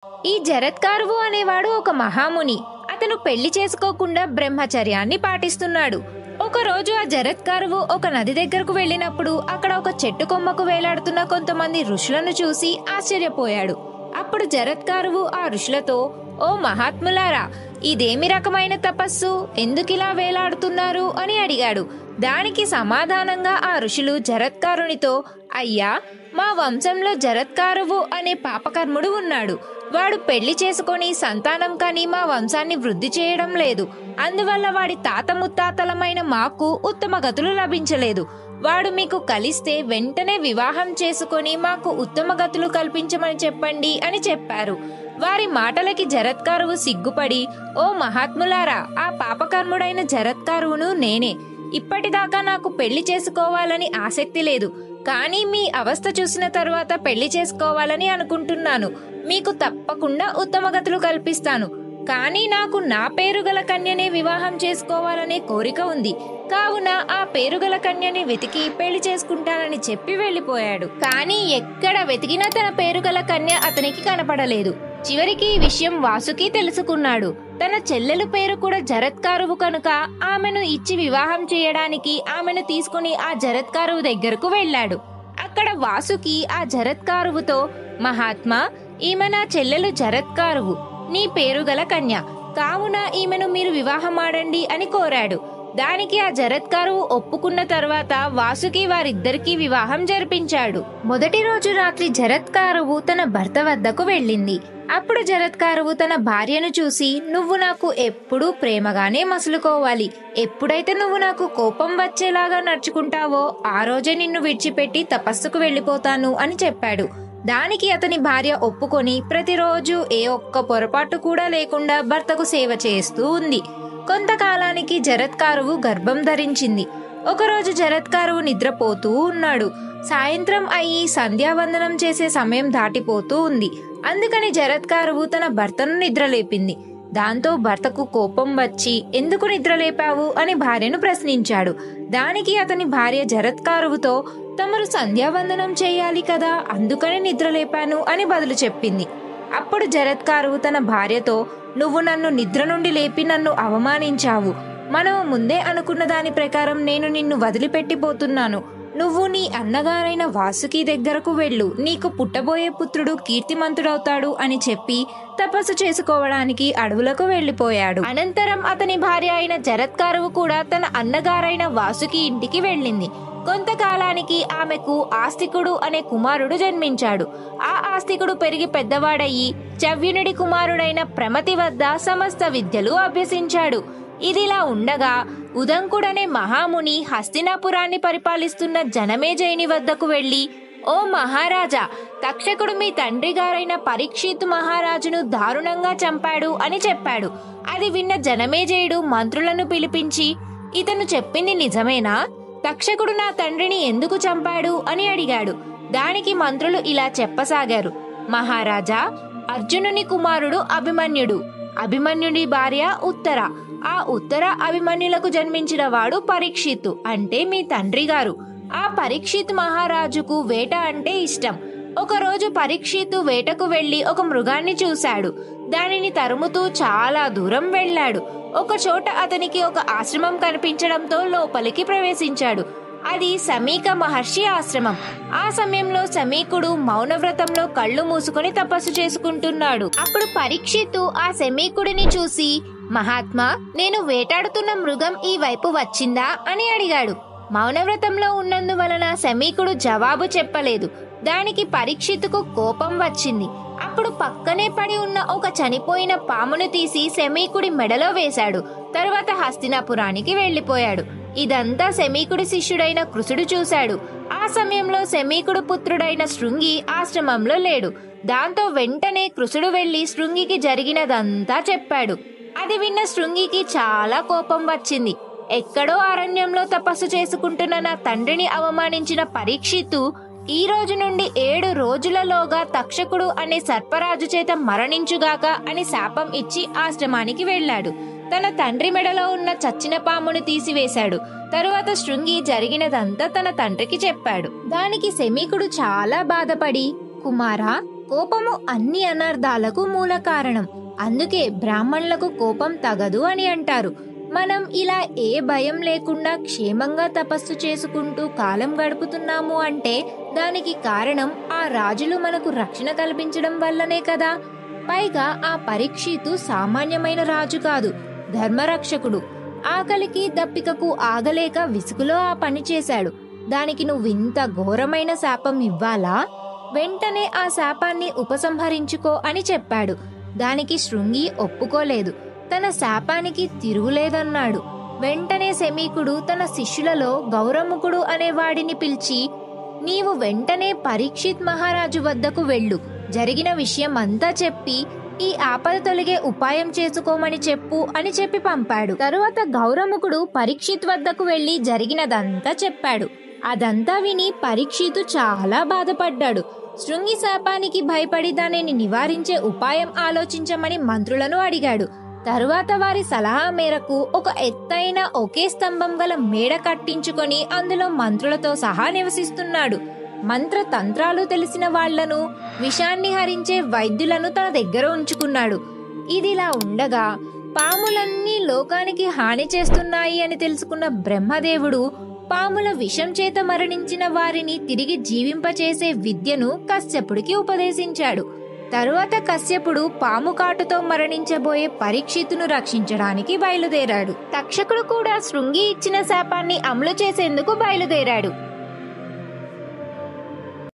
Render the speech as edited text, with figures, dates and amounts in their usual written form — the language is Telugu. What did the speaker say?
ఈ జరత్కారువు అనేవాడు ఒక మహాముని. అతను పెళ్లి చేసుకోకుండా బ్రహ్మచర్యాన్ని పాటిస్తున్నాడు. ఒకరోజు ఆ జరత్కారువు ఒక నది దగ్గరకు వెళ్ళినప్పుడు అక్కడ ఒక చెట్టు కొమ్మకు వేలాడుతున్న కొంతమంది ఋషులను చూసి ఆశ్చర్యపోయాడు. అప్పుడు జరత్కారువు ఆ ఋషులతో, ఓ మహాత్ములారా, ఇదేమి రకమైన తపస్సు, ఎందుకిలా వేలాడుతున్నారు అని అడిగాడు. దానికి సమాధానంగా ఆ ఋషులు జరత్కారునితో, అయ్యా, మా వంశంలో జరత్కారువు అనే పాపకర్ముడు ఉన్నాడు. వాడు పెళ్లి చేసుకొని సంతానం కాని మా వంశాన్ని వృద్ధి చేయడం లేదు. అందువల్ల వాడి తాత ముత్తాతలమైన మాకు ఉత్తమ గతులు లభించలేదు. వాడు మీకు కలిస్తే వెంటనే వివాహం చేసుకొని మాకు ఉత్తమ గతులు కల్పించమని చెప్పండి అని చెప్పారు. వారి మాటలకి జరత్కారువు సిగ్గుపడి, ఓ మహాత్ములారా, ఆ పాపకర్ముడైన జరత్కారువును నేనే. ఇప్పటిదాకా నాకు పెళ్లి చేసుకోవాలని ఆసక్తి లేదు, కానీ మీ అవస్థ చూసిన తరువాత పెళ్లి చేసుకోవాలని అనుకుంటున్నాను. మీకు తప్పకుండా ఉత్తమ గతులు కల్పిస్తాను. కానీ నాకు నా పేరు గల కన్యనే వివాహం చేసుకోవాలనే కోరిక ఉంది. కావున ఆ పేరుగల కన్యని వెతికి పెళ్లి చేసుకుంటానని చెప్పి వెళ్లిపోయాడు. కానీ ఎక్కడ వెతికినా తన పేరుగల కన్య అతనికి కనపడలేదు. చివరికి ఈ విషయం వాసుకి తెలుసుకున్నాడు. తన చెల్లెలు పేరు కూడా జరత్కారువు కనుక ఆమెను ఇచ్చి వివాహం చేయడానికి ఆమెను తీసుకుని ఆ జరత్కారువు దగ్గరకు వెళ్ళాడు. అక్కడ వాసుకి ఆ జరత్కారువుతో, మహాత్మా, ఈమె నా చెల్లెలు జరత్కారువు, నీ పేరుగల కన్య. కావున ఈమెను మీరు వివాహమాడండి అని కోరాడు. దానికి ఆ జరత్కారువు ఒప్పుకున్న తర్వాత వాసుకి వారిద్దరికీ వివాహం జరిపించాడు. మొదటి రోజు రాత్రి జరత్కారువు తన భర్త వద్దకు వెళ్ళింది. అప్పుడు జరత్కారువు తన భార్యను చూసి, నువ్వు నాకు ఎప్పుడూ ప్రేమగానే మసులుకోవాలి. ఎప్పుడైతే నువ్వు నాకు కోపం వచ్చేలాగా నడుచుకుంటావో ఆ రోజే నిన్ను విడిచిపెట్టి తపస్సుకు వెళ్ళిపోతాను అని చెప్పాడు. దానికి అతని భార్య ఒప్పుకొని ప్రతిరోజు ఏ ఒక్క పొరపాటు కూడా లేకుండా భర్తకు సేవ చేస్తూ ఉంది. కొంతకాలానికి జరత్కారువు గర్భం ధరించింది. ఒకరోజు జరత్కారువు నిద్రపోతూ ఉన్నాడు. సాయంత్రం అయ్యి సంధ్యావందనం చేసే సమయం దాటిపోతూ ఉంది. అందుకని జరత్కారువు తన భర్తను నిద్రలేపింది. దాంతో భర్తకు కోపం వచ్చి, ఎందుకు నిద్రలేపావు అని భార్యను ప్రశ్నించాడు. దానికి అతని భార్య జరత్కారువుతో, తమరు సంధ్యావందనం చేయాలి కదా, అందుకని నిద్రలేపాను అని బదులు చెప్పింది. అప్పుడు జరత్కారువు తన భార్యతో, నువ్వు నన్ను నిద్ర నుండి లేపి నన్ను అవమానించావు. మనము ముందే అనుకున్న దాని ప్రకారం నేను నిన్ను వదిలిపెట్టిపోతున్నాను. నువ్వు నీ అన్నగారైన వాసుకి దగ్గరకు వెళ్ళు. నీకు పుట్టబోయే పుత్రుడు కీర్తిమంతుడవుతాడు అని చెప్పి తపస్సు చేసుకోవడానికి అడవులకు వెళ్లిపోయాడు. అనంతరం అతని భార్య అయిన జరత్కారువు కూడా తన అన్నగారైన వాసుకి ఇంటికి వెళ్ళింది. కొంతకాలానికి ఆమెకు ఆస్తికుడు అనే కుమారుడు జన్మించాడు. ఆ ఆస్తికుడు పెరిగి పెద్దవాడయ్యి చవ్యునుడి కుమారుడైన ప్రమతి వద్ద సమస్త విద్యలు అభ్యసించాడు. ఇదిలా ఉండగా ఉదంకుడనే మహాముని హస్తినాపురాన్ని పరిపాలిస్తున్న జనమేజయుని వద్దకు వెళ్లి, ఓ మహారాజా, తక్షకుడు మీ తండ్రి గారైన పరీక్షిత్ మహారాజును దారుణంగా చంపాడు అని చెప్పాడు. అది విన్న జనమేజయుడు మంత్రులను పిలిపించి, ఇతను చెప్పింది నిజమేనా? తక్షకుడు నా తండ్రిని ఎందుకు చంపాడు అని అడిగాడు. దానికి మంత్రులు ఇలా చెప్పసాగారు, మహారాజా, అర్జునుని కుమారుడు అభిమన్యుడు, అభిమన్యుడి భార్య ఉత్తర, ఆ ఉత్తర అభిమన్యులకు జన్మించిన వాడు పరీక్షిత్తు, అంటే మీ తండ్రి గారు. ఆ పరీక్షిత్ మహారాజుకు వేట అంటే ఇష్టం. ఒకరోజు పరీక్షిత్తు వేటకు వెళ్లి ఒక మృగాన్ని చూశాడు. దానిని తరుముతూ చాలా దూరం వెళ్ళాడు. ఒక చోట అతనికి ఒక ఆశ్రమం కనిపించడంతో లోపలికి ప్రవేశించాడు. అది సమీక మహర్షి ఆశ్రమం. ఆ సమయంలో సమీకుడు మౌనవ్రతంలో కళ్ళు మూసుకొని తపస్సు చేసుకుంటున్నాడు. అప్పుడు పరీక్షిత్తు ఆ సమీకుడిని చూసి, మహాత్మా, నేను వేటాడుతున్న మృగం ఈ వైపు వచ్చిందా అని అడిగాడు. మౌనవ్రతంలో ఉన్నందువలన సమీకుడు జవాబు చెప్పలేదు. దానికి పరీక్షిత్తుకు కోపం వచ్చింది. అప్పుడు పక్కనే పడి ఉన్న ఒక చనిపోయిన పామును తీసి సమీకుడి మెడలో వేశాడు. తరువాత హస్తినాపురానికి వెళ్లిపోయాడు. ఇదంతా సమీకుడి శిష్యుడైన కృసుడు చూశాడు. ఆ సమయంలో సమీకుడు పుత్రుడైన శృంగి ఆశ్రమంలో లేడు. దాంతో వెంటనే కృసుడు వెళ్లి శృంగికి జరిగినదంతా చెప్పాడు. అది విన్న శృంగికి చాలా కోపం వచ్చింది. ఎక్కడో అరణ్యంలో తపస్సు చేసుకుంటున్న నా తండ్రిని అవమానించిన పరీక్షిత్తు ఈ రోజు నుండి 7 రోజులలోగా తక్షకుడు అనే సర్పరాజు చేత మరణించుగాక అని శాపం ఇచ్చి ఆశ్రమానికి వెళ్ళాడు. తన తండ్రి మెడలో ఉన్న చచ్చిన పామును తీసివేశాడు. తరువాత శృంగి జరిగినదంతా తన తండ్రికి చెప్పాడు. దానికి శమీకుడు చాలా బాధపడి, కుమారా, కోపము అన్ని అనర్థాలకు మూల కారణం. అందుకే బ్రాహ్మణులకు కోపం తగదు అని అంటారు. మనం ఇలా ఏ భయం లేకుండా క్షేమంగా తపస్సు చేసుకుంటూ కాలం గడుపుతున్నాము అంటే దానికి కారణం ఆ రాజులు మనకు రక్షణ కల్పించడం వల్లనే కదా. పైగా ఆ పరీక్షితు సామాన్యమైన రాజు కాదు, ధర్మరక్షకుడు. ఆకలికి దప్పికకు ఆగలేక విసుగులో ఆ పని చేశాడు. దానికి నువ్వింత ఘోరమైన శాపం ఇవ్వాలా? వెంటనే ఆ శాపాన్ని ఉపసంహరించుకో అని చెప్పాడు. దానికి శృంగి ఒప్పుకోలేదు. తన శాపానికి తిరుగులేదన్నాడు. వెంటనే శమీకుడు తన శిష్యులలో గౌరముఖుడు అనే వాడిని పిలిచి, నీవు వెంటనే పరీక్షిత్ మహారాజు వద్దకు వెళ్ళు, జరిగిన విషయం అంతా చెప్పి ఈ ఆపద తొలగే ఉపాయం చేసుకోమని చెప్పు అని చెప్పి పంపాడు. తరువాత గౌరముఖుడు పరీక్షిత్ వద్దకు వెళ్లి జరిగినదంతా చెప్పాడు. అదంతా విని పరీక్షితు చాలా బాధపడ్డాడు. శృంగి శాపానికి భయపడి దానిని నివారించే ఉపాయం ఆలోచించమని మంత్రులను అడిగాడు. తరువాత వారి సలహా మేరకు ఒక ఎత్తైన ఒకే స్తంభం గల మేడ కట్టించుకొని అందులో మంత్రులతో సహా నివసిస్తున్నాడు. మంత్ర తంత్రాలు తెలిసిన వాళ్లను, విషాన్ని హరించే వైద్యులను తన దగ్గర ఉంచుకున్నాడు. ఇదిలా ఉండగా పాములన్నీ లోకానికి హాని చేస్తున్నాయి అని తెలుసుకున్న బ్రహ్మదేవుడు పాముల విషం చేత మరణించిన వారిని తిరిగి జీవింపచేసే విద్యను కశ్యపుడికి ఉపదేశించాడు. తరువాత కశ్యపుడు పాము కాటుతో మరణించబోయే పరీక్షితును రక్షించడానికి బయలుదేరాడు. తక్షకుడు కూడా శృంగి ఇచ్చిన శాపాన్ని అమలు చేసేందుకు బయలుదేరాడు.